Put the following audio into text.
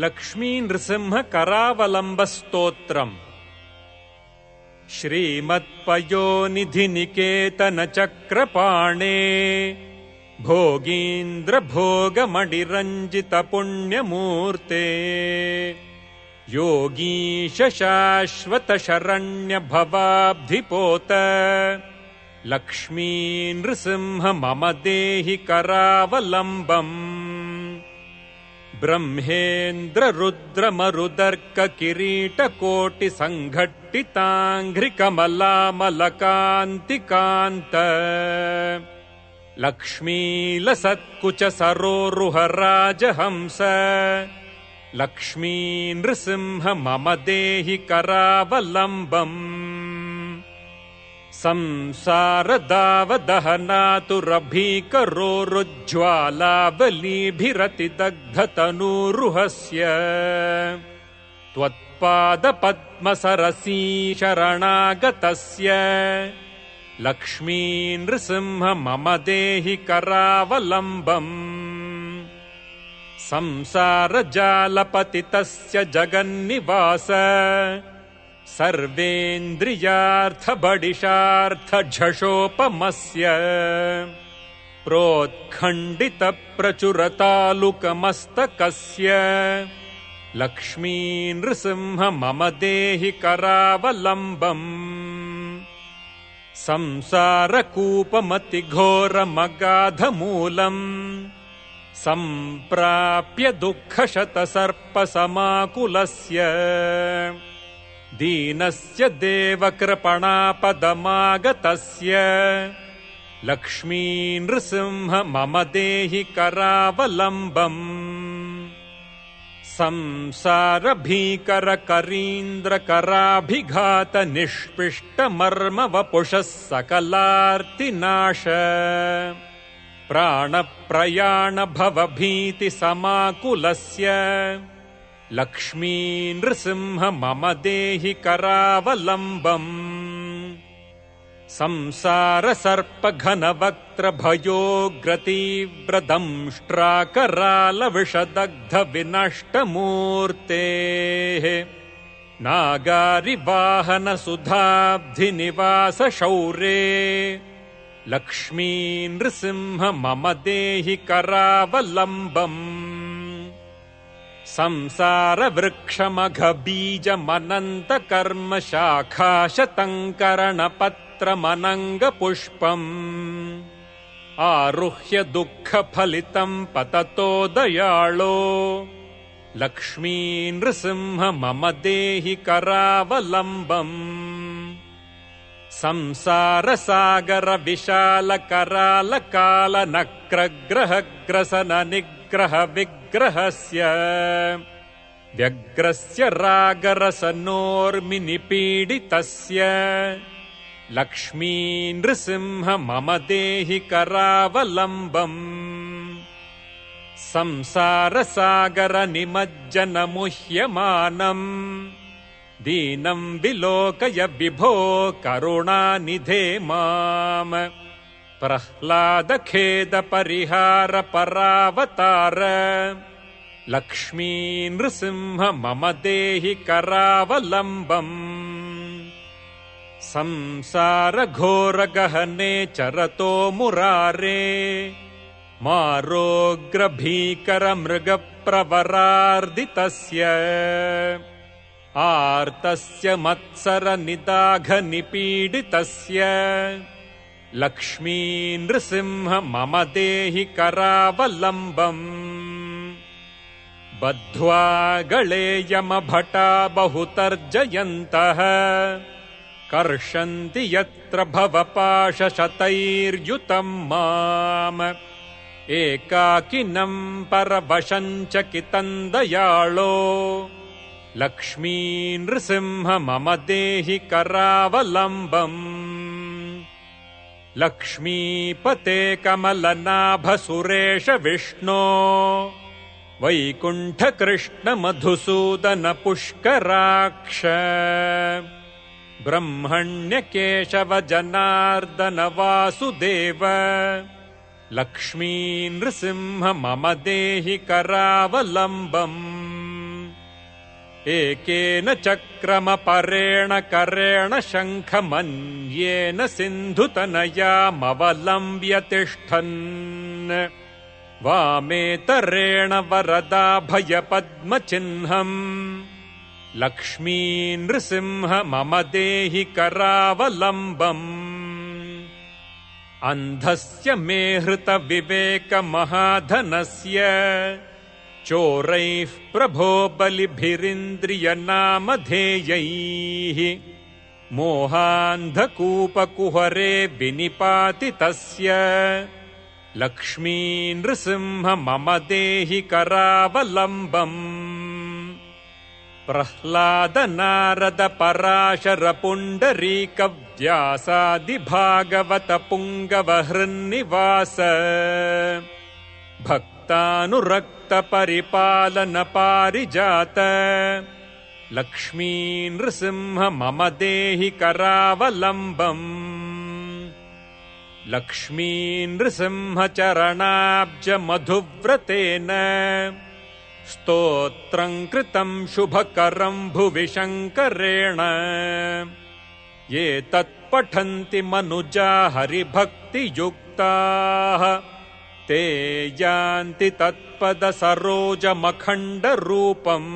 लक्ष्मी नृसिंह करावलंब स्तोत्रम्। श्रीमत्पयोनिधि निकेतन चक्रपाणे भोगीन्द्र भोगमणिरञ्जित पुण्यमूर्ते योगीश शाश्वत शरण्य भवाब्धिपोत लक्ष्मी नृसिंह मम देहि करावलम्बम्। ब्रह्मेन्द्र रुद्र मरुदर्क किरीट कोटि संघट्टितांघ्रि कमलामलकान्तिकान्त लक्ष्मीलसत्कुच सरोरुह राजहंस लक्ष्मी नृसिंह मम देहि करावलम्बम्। संसारदावदहनातुरभीकरोरुज्ज्वालाबलीभिरतिदग्धतनूरुहस्य त्वत्पादपद्मसरसी शरणागतस्य लक्ष्मी नृसिंह मम देहि करावलम्बम्। संसारजालपतितस्य जगन्निवास सर्वेन्द्रियार्थबडिशार्थझषोपमस्य प्रोत्खण्डितप्रचुरतालुकमस्तकस्य लक्ष्मी नृसिंह मम देहि करावलम्बम्। संसारकूपमतिघोरमगाधमूलम् सम्प्राप्य दुःखशतसर्पसमाकुलस्य दीनस्य देवकृपणापदमागतस्य लक्ष्मी नृसिंह मम देहि करावलम्बम्। संसारभीकरकरीन्द्रकराभिघात निष्पिष्टमर्मवपुषः सकलार्तिनाश प्राणप्रयाण भवभीतिसमाकुलस्य लक्ष्मी नृसिंह मम देहि करावलम्बम्। संसारसर्पघनवक्त्रभयोग्रतीव्रदंष्ट्राकरालविषदग्धविनष्टमूर्तेः नागारिवाहनसुधाब्धिनिवास शौरे लक्ष्मी नृसिंह मम देहि करावलम्बम्। संसारवृक्षमघबीजमनन्तकर्म शाखाशतङ्करणपत्रमनङ्गपुष्पम् आरुह्य दुःखफलितम् पततो दयाळो लक्ष्मी नृसिंह मम देहि करावलम्बम्। संसारसागरविशालकरालकालनक्रग्रहग्रसननिग्रहविग्रहस्य व्यग्रस्य रागरसनोर्मिनिपीडितस्य लक्ष्मी नृसिंह मम देहि करावलम्बम्। संसारसागरनिमज्जनमुह्यमानम् दीनं विलोकय विभो करुणानिधे माम्। प्रह्लादखेदपरिहार परावतार लक्ष्मी नृसिंह मम देहि करावलम्बम्। संसारघोरगहने चरतो मुरारे मारोग्रभीकरमृगप्रवरार्दितस्य आर्तस्य मत्सरनिदाघनिपीडितस्य लक्ष्मी नृसिंह मम देहि करावलम्बम्। बद्ध्वा गळे यमभटा बहुतर्जयन्तः कर्षन्ति यत्र भवपाशशतैर्युतं माम्। एकाकिनं परवशञ्चकितं दयाळो लक्ष्मी नृसिंह मम देहि करावलम्बम्। लक्ष्मीपते कमलनाभ सुरेश विष्णो वैकुण्ठ कृष्ण मधुसूदन पुष्कराक्ष ब्रह्मण्य केशव जनार्दन वासुदेव लक्ष्मी नृसिंह मम देहि करावलम्बम्। एकेन चक्रमपरेण करेण शङ्खमन्येन सिन्धुतनयामवलम्ब्य तिष्ठन् वामेतरेण वरदाभयपद्मचिह्नम् लक्ष्मी नृसिंह मम देहि करावलम्बम् अन्धस्य मे हृतविवेकमहाधनस्य चोरैः प्रभो बलिभिरिन्द्रियनामधेयैः मोहान्धकूपकुहरे विनिपातितस्य लक्ष्मी नृसिंह मम देहि करावलम्बम् प्रह्लाद नारद पराशर पुण्डरीक व्यासादि भागवत पुङ्गव हृन्निवास भक्तानुरक्त परिपालन पारिजात लक्ष्मी नृसिंह मम देहि करावलम्बम् लक्ष्मी नृसिंह चरणाब्ज मधुव्रतेन स्तोत्रं कृतं शुभकरं भुवि शङ्करेण ये तत्पठन्ति मनुजा हरिभक्तियुक्ताः ते यान्ति तत्पदसरोजमखण्डरूपम्।